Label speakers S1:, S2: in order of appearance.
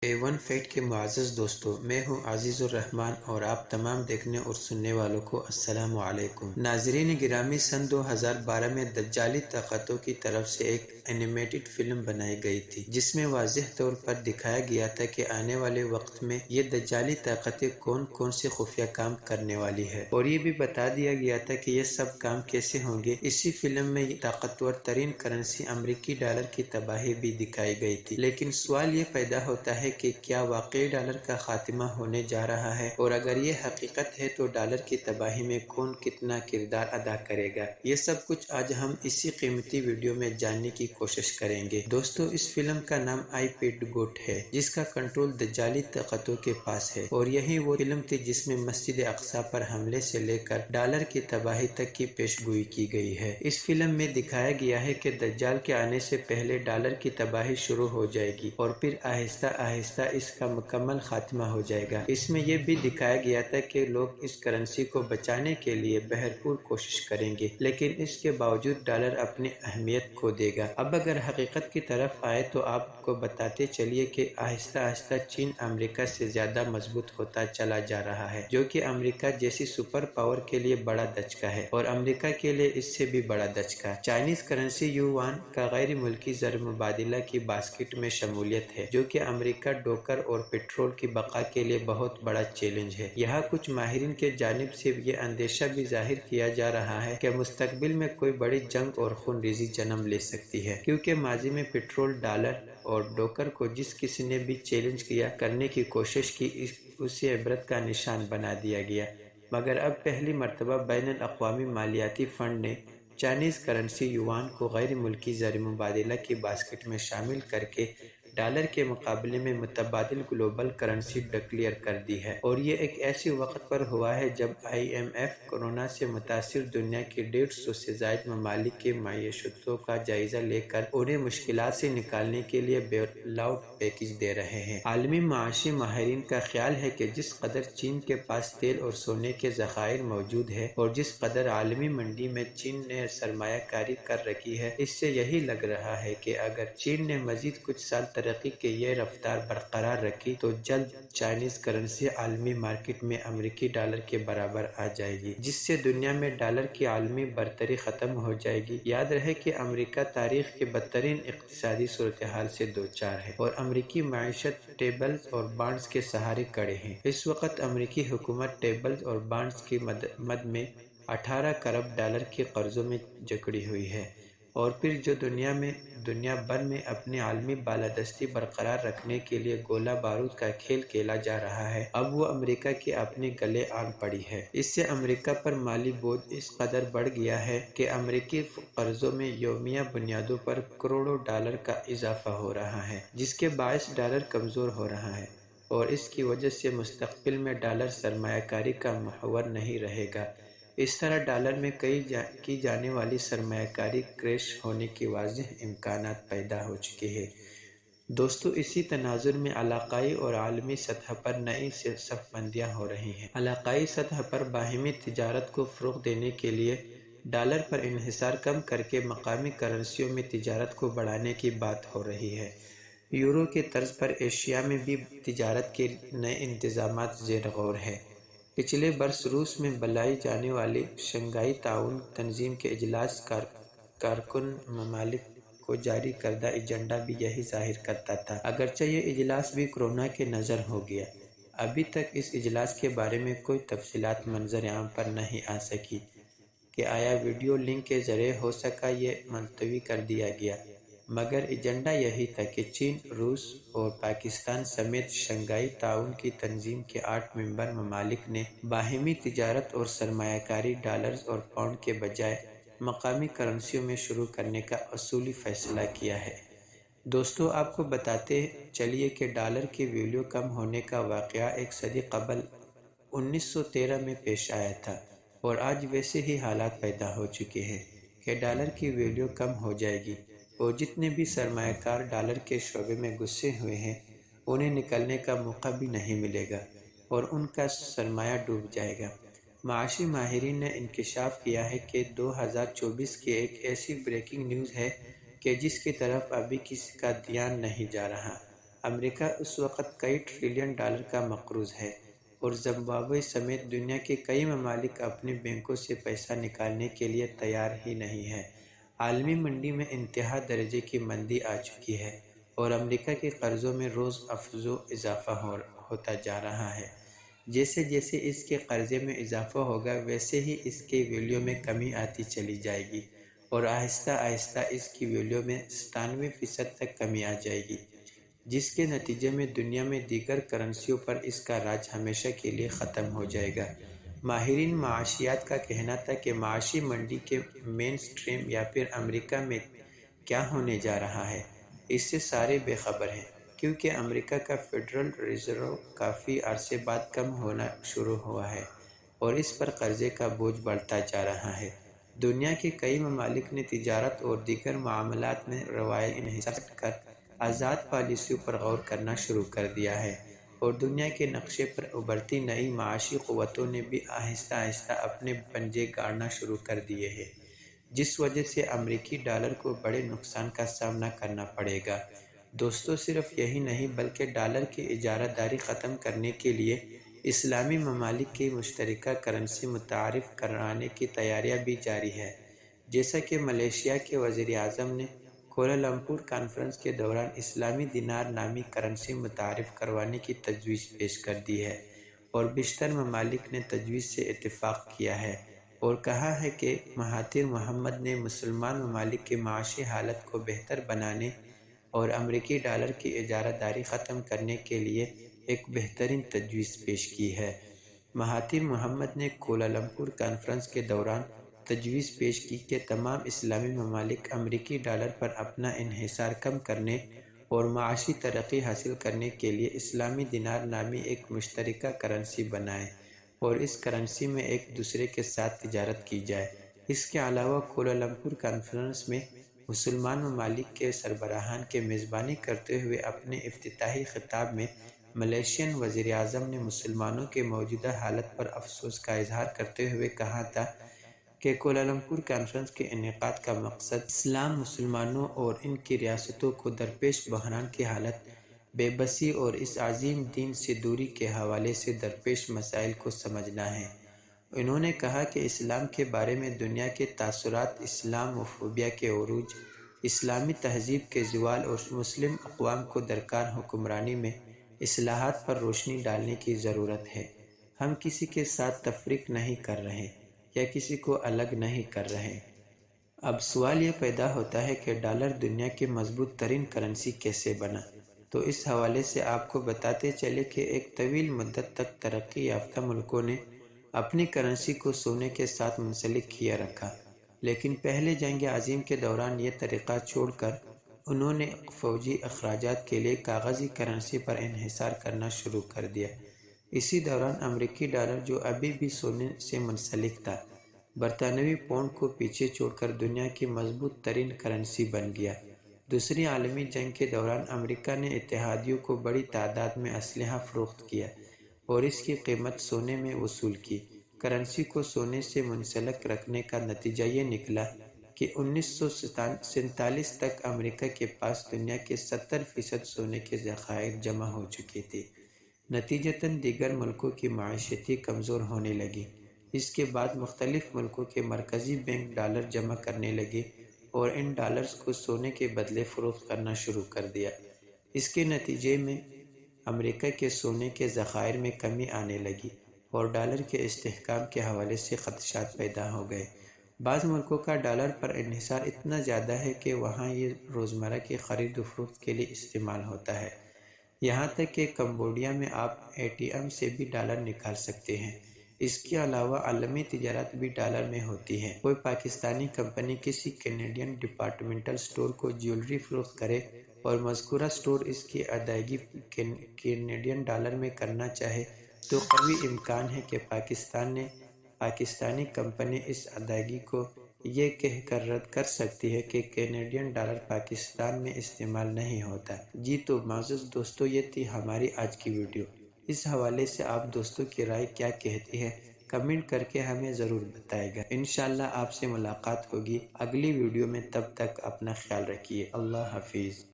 S1: A1 fat کے معزز دوستو، میں ہوں عزیز الرحمن اور آپ تمام دیکھنے اور سننے والوں کو السلام علیکم۔ ناظرین گرامی، سن 2012 میں دجالی طاقتوں کی طرف سے ایک اینیمیٹڈ فلم بنائی گئی تھی جس میں واضح طور پر دکھایا گیا تھا کہ آنے والے وقت میں یہ دجالی طاقتیں کون کون سے خفیہ کام کرنے والی ہے، اور یہ بھی بتا دیا گیا تھا کہ یہ سب کام کیسے ہوں گے۔ اسی فلم میں طاقتور ترین کرنسی امریکی ڈالر کی تباہی بھی دکھائی گئی تھی، لیکن سوال یہ پیدا ہوتا ہے کہ کیا واقعی ڈالر کا خاتمہ ہونے جا رہا ہے، اور اگر یہ حقیقت ہے تو ڈالر کی تباہی میں کون کتنا کردار ادا کرے گا؟ یہ سب کچھ آج ہم اسی قیمتی ویڈیو میں جاننے کی کوشش کریں گے۔ دوستو، اس فلم کا نام آئی پیڈ گوٹ ہے، جس کا کنٹرول دجالی طاقتوں کے پاس ہے، اور یہی وہ فلم تھی جس میں مسجد اقصی پر حملے سے لے کر ڈالر کی تباہی تک کی پیش گوئی کی گئی ہے۔ اس فلم میں دکھایا گیا ہے کہ دجال کے آنے سے پہلے ڈالر کی تباہی شروع ہو جائے گی اور پھر آہستہ آہستہ اس کا مکمل خاتمہ ہو جائے گا۔ اس میں یہ بھی دکھایا گیا تھا کہ لوگ اس کرنسی کو بچانے کے لیے بھرپور کوشش کریں گے، لیکن اس کے باوجود ڈالر اپنی اہمیت کھو دے گا۔ اب اگر حقیقت کی طرف آئے تو آپ کو بتاتے چلیے کہ آہستہ آہستہ چین امریکہ سے زیادہ مضبوط ہوتا چلا جا رہا ہے، جو کہ امریکہ جیسی سپر پاور کے لیے بڑا دھچکا ہے، اور امریکہ کے لیے اس سے بھی بڑا دھچکا چائنیز کرنسی یوان کا غیر ملکی زر مبادلہ کی باسکٹ میں شمولیت ہے، جو کہ امریکہ ڈاکر اور پیٹرول کی بقا کے لیے بہت بڑا چیلنج ہے۔ یہاں کچھ ماہرین کی جانب سے یہ اندیشہ بھی ظاہر کیا جا رہا ہے کہ مستقبل میں کوئی بڑی جنگ اور خون ریزی جنم لے سکتی ہے، کیونکہ ماضی میں پیٹرول، ڈالر اور ڈاکر کو جس کسی نے بھی چیلنج کیا کرنے کی کوشش کی، اسے عبرت کا نشان بنا دیا گیا، مگر اب پہلی مرتبہ بین الاقوامی مالیاتی فنڈ نے چائنیز کرنسی یوان کو غیر ملکی زر مبادلہ کی باسکٹ میں شامل کر کے ڈالر کے مقابلے میں متبادل گلوبل کرنسی ڈکلیئر کر دی ہے، اور یہ ایک ایسے وقت پر ہوا ہے جب IMF کورونا سے متاثر دنیا کے 150 سے زائد ممالک کی معیشتوں کا جائزہ لے کر انہیں مشکلات سے نکالنے کے لیے بیل آؤٹ پیکیج دے رہے ہیں۔ عالمی معاشی ماہرین کا خیال ہے کہ جس قدر چین کے پاس تیل اور سونے کے ذخائر موجود ہے، اور جس قدر عالمی منڈی میں چین نے سرمایہ کاری کر رکھی ہے، اس سے یہی لگ رہا ہے کہ اگر چین نے مزید کچھ سال ترقی کی یہ رفتار برقرار رکھی تو جلد چائنیز کرنسی عالمی مارکیٹ میں امریکی ڈالر کے برابر آ جائے گی، جس سے دنیا میں ڈالر کی عالمی برتری ختم ہو جائے گی۔ یاد رہے کہ امریکہ تاریخ کے بدترین اقتصادی صورتحال سے دوچار ہے، اور امریکی معیشت ٹیبلز اور بانڈز کے سہارے کھڑے ہیں۔ اس وقت امریکی حکومت ٹیبلز اور بانڈز کی مد میں 18 کروڑ ڈالر کے قرضوں میں جکڑی ہوئی ہے، اور پھر جو دنیا بھر میں اپنی عالمی بالادستی برقرار رکھنے کے لیے گولہ بارود کا کھیل کھیلا جا رہا ہے، اب وہ امریکہ کے اپنے گلے آن پڑی ہے۔ اس سے امریکہ پر مالی بوجھ اس قدر بڑھ گیا ہے کہ امریکی قرضوں میں یومیہ بنیادوں پر کروڑوں ڈالر کا اضافہ ہو رہا ہے، جس کے باعث ڈالر کمزور ہو رہا ہے، اور اس کی وجہ سے مستقبل میں ڈالر سرمایہ کاری کا محور نہیں رہے گا۔ اس طرح ڈالر میں کی جانے والی سرمایہ کاری کریش ہونے کے واضح امکانات پیدا ہو چکے ہیں۔ دوستو، اسی تناظر میں علاقائی اور عالمی سطح پر نئی صف بندیاں ہو رہی ہیں۔ علاقائی سطح پر باہمی تجارت کو فروغ دینے کے لیے ڈالر پر انحصار کم کر کے مقامی کرنسیوں میں تجارت کو بڑھانے کی بات ہو رہی ہے۔ یورو کے طرز پر ایشیا میں بھی تجارت کے نئے انتظامات زیر غور ہیں۔ پچھلے برس روس میں بلائی جانے والی شنگھائی تعاون تنظیم کے اجلاس کارکن ممالک کو جاری کردہ ایجنڈا بھی یہی ظاہر کرتا تھا، اگرچہ یہ اجلاس بھی کورونا کے نظر ہو گیا۔ ابھی تک اس اجلاس کے بارے میں کوئی تفصیلات منظر عام پر نہیں آ سکی کہ آیا ویڈیو لنک کے ذریعے ہو سکا یہ ملتوی کر دیا گیا، مگر ایجنڈا یہی تھا کہ چین، روس اور پاکستان سمیت شنگھائی تعاون کی تنظیم کے 8 ممبر ممالک نے باہمی تجارت اور سرمایہ کاری ڈالرز اور پاؤنڈ کے بجائے مقامی کرنسیوں میں شروع کرنے کا اصولی فیصلہ کیا ہے۔ دوستو، آپ کو بتاتے چلیے کہ ڈالر کی ویلیو کم ہونے کا واقعہ ایک صدی قبل 1913 میں پیش آیا تھا، اور آج ویسے ہی حالات پیدا ہو چکے ہیں کہ ڈالر کی ویلیو کم ہو جائے گی، اور جتنے بھی سرمایہ کار ڈالر کے شعبے میں گھسے ہوئے ہیں انہیں نکلنے کا موقع بھی نہیں ملے گا، اور ان کا سرمایہ ڈوب جائے گا۔ معاشی ماہرین نے انکشاف کیا ہے کہ 2024 کی ایک ایسی بریکنگ نیوز ہے کہ جس کی طرف ابھی کسی کا دھیان نہیں جا رہا۔ امریکہ اس وقت کئی ٹریلین ڈالر کا مقروض ہے اور زمبابوے سمیت دنیا کے کئی ممالک اپنے بینکوں سے پیسہ نکالنے کے لیے تیار ہی نہیں ہے۔ عالمی منڈی میں انتہا درجے کی مندی آ چکی ہے اور امریکہ کے قرضوں میں روز افزوں اضافہ ہوتا جا رہا ہے۔ جیسے جیسے اس کے قرضے میں اضافہ ہوگا ویسے ہی اس کے ویلیو میں کمی آتی چلی جائے گی اور آہستہ آہستہ اس کی ویلیو میں 97% تک کمی آ جائے گی، جس کے نتیجے میں دنیا میں دیگر کرنسیوں پر اس کا راج ہمیشہ کے لیے ختم ہو جائے گا۔ ماہرین معاشیات کا کہنا تھا کہ معاشی منڈی کے مین سٹریم یا پھر امریکہ میں کیا ہونے جا رہا ہے، اس سے سارے بے خبر ہیں، کیونکہ امریکہ کا فیڈرل ریزرو کافی عرصے بعد کم ہونا شروع ہوا ہے اور اس پر قرضے کا بوجھ بڑھتا جا رہا ہے۔ دنیا کے کئی ممالک نے تجارت اور دیگر معاملات میں روایتی انحصار سے ہٹ کر آزاد پالیسیوں پر غور کرنا شروع کر دیا ہے اور دنیا کے نقشے پر ابھرتی نئی معاشی قوتوں نے بھی آہستہ آہستہ اپنے پنجے گاڑنا شروع کر دیے ہیں، جس وجہ سے امریکی ڈالر کو بڑے نقصان کا سامنا کرنا پڑے گا۔ دوستو، صرف یہی نہیں بلکہ ڈالر کی اجارہ داری ختم کرنے کے لیے اسلامی ممالک کی مشترکہ کرنسی متعارف کرانے کی تیاریاں بھی جاری ہے، جیسا کہ ملائیشیا کے وزیر اعظم نے کوالالمپور کانفرنس کے دوران اسلامی دینار نامی کرنسی متعارف کروانے کی تجویز پیش کر دی ہے اور بیشتر ممالک نے تجویز سے اتفاق کیا ہے اور کہا ہے کہ مہاتیر محمد نے مسلمان ممالک کی معاشی حالت کو بہتر بنانے اور امریکی ڈالر کی اجارہ داری ختم کرنے کے لیے ایک بہترین تجویز پیش کی ہے۔ مہاتیر محمد نے کوالالمپور کانفرنس کے دوران تجویز پیش کی کہ تمام اسلامی ممالک امریکی ڈالر پر اپنا انحصار کم کرنے اور معاشی ترقی حاصل کرنے کے لیے اسلامی دینار نامی ایک مشترکہ کرنسی بنائیں اور اس کرنسی میں ایک دوسرے کے ساتھ تجارت کی جائے۔ اس کے علاوہ کوالالمپور کانفرنس میں مسلمان ممالک کے سربراہان کی میزبانی کرتے ہوئے اپنے افتتاحی خطاب میں ملائیشین وزیر اعظم نے مسلمانوں کے موجودہ حالت پر افسوس کا اظہار کرتے ہوئے کہا تھا کہ کوالالمپور کانفرنس کے انعقاد کا مقصد اسلام، مسلمانوں اور ان کی ریاستوں کو درپیش بحران کی حالت، بے بسی اور اس عظیم دین سے دوری کے حوالے سے درپیش مسائل کو سمجھنا ہے۔ انہوں نے کہا کہ اسلام کے بارے میں دنیا کے تاثرات، اسلام فوبیا کے عروج، اسلامی تہذیب کے زوال اور مسلم اقوام کو درکار حکمرانی میں اصلاحات پر روشنی ڈالنے کی ضرورت ہے۔ ہم کسی کے ساتھ تفریق نہیں کر رہے یا کسی کو الگ نہیں کر رہے۔ اب سوال یہ پیدا ہوتا ہے کہ ڈالر دنیا کی مضبوط ترین کرنسی کیسے بنا؟ تو اس حوالے سے آپ کو بتاتے چلے کہ ایک طویل مدت تک ترقی یافتہ ملکوں نے اپنی کرنسی کو سونے کے ساتھ منسلک کیے رکھا، لیکن پہلے جنگ عظیم کے دوران یہ طریقہ چھوڑ کر انہوں نے فوجی اخراجات کے لیے کاغذی کرنسی پر انحصار کرنا شروع کر دیا۔ اسی دوران امریکی ڈالر، جو ابھی بھی سونے سے منسلک تھا، برطانوی پاؤنڈ کو پیچھے چھوڑ کر دنیا کی مضبوط ترین کرنسی بن گیا۔ دوسری عالمی جنگ کے دوران امریکہ نے اتحادیوں کو بڑی تعداد میں اسلحہ فروخت کیا اور اس کی قیمت سونے میں وصول کی۔ کرنسی کو سونے سے منسلک رکھنے کا نتیجہ یہ نکلا کہ 1947 تک امریکہ کے پاس دنیا کے 70% سونے کے ذخائر جمع ہو چکے تھے۔ نتیجتاً دیگر ملکوں کی معیشتیں کمزور ہونے لگیں۔ اس کے بعد مختلف ملکوں کے مرکزی بینک ڈالر جمع کرنے لگے اور ان ڈالرز کو سونے کے بدلے فروخت کرنا شروع کر دیا۔ اس کے نتیجے میں امریکہ کے سونے کے ذخائر میں کمی آنے لگی اور ڈالر کے استحکام کے حوالے سے خدشات پیدا ہو گئے۔ بعض ملکوں کا ڈالر پر انحصار اتنا زیادہ ہے کہ وہاں یہ روزمرہ کی خرید و فروخت کے لیے استعمال ہوتا ہے، یہاں تک کہ کمبوڈیا میں آپ ATM سے بھی ڈالر نکال سکتے ہیں۔ اس کے علاوہ عالمی تجارت بھی ڈالر میں ہوتی ہے۔ کوئی پاکستانی کمپنی کسی کینیڈین ڈپارٹمنٹل سٹور کو جیولری فروخت کرے اور مذکورہ سٹور اس کی ادائیگی کینیڈین ڈالر میں کرنا چاہے تو قوی امکان ہے کہ پاکستانی کمپنی اس ادائیگی کو یہ کہہ کر رد کر سکتی ہے کہ کینیڈین ڈالر پاکستان میں استعمال نہیں ہوتا۔ جی تو معزز دوستو، یہ تھی ہماری آج کی ویڈیو۔ اس حوالے سے آپ دوستوں کی رائے کیا کہتی ہے؟ کمنٹ کر کے ہمیں ضرور بتائے گا۔ انشاءاللہ آپ سے ملاقات ہوگی اگلی ویڈیو میں، تب تک اپنا خیال رکھیے۔ اللہ حافظ۔